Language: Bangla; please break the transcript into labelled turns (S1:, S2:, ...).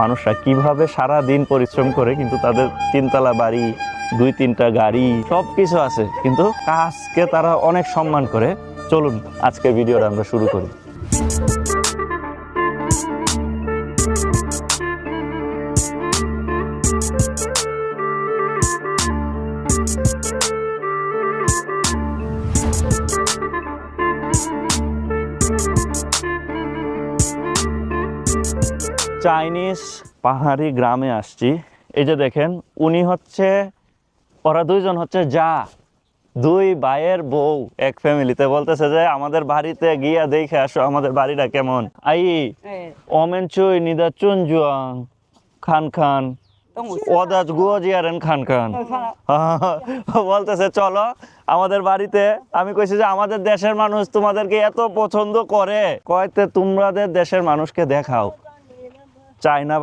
S1: মানুষরা কিভাবে সারা দিন পরিশ্রম করে কিন্তু তাদের 3 তলা বাড়ি 2-3টা গাড়ি সবকিছু আছে, কিন্তু কাজকে তারা অনেক সম্মান করে। চলুন আজকের ভিডিওটা আমরা শুরু করি। চাইনিজ পাহাড়ি গ্রামে আসছি। এই যে দেখেন, উনি হচ্ছে, ওরা দুইজন হচ্ছে দুই ভাইয়ের বউ এক ফ্যামিলিতে। বলতেছে যে আমাদের বাড়িতে গিয়া দেখে আসো আমাদের বাড়িটা কেমন। আই ওমেন চুই নিদা চুন জুয়াং খান খান ওদাজ গুয়াজিয়ারেন খান খান। বলতেছে চলো আমাদের বাড়িতে। আমি কইছি যে আমাদের দেশের মানুষ তোমাদেরকে এত পছন্দ করে, কয়তে তোমাদের দেশের মানুষকে দেখাও। চায়না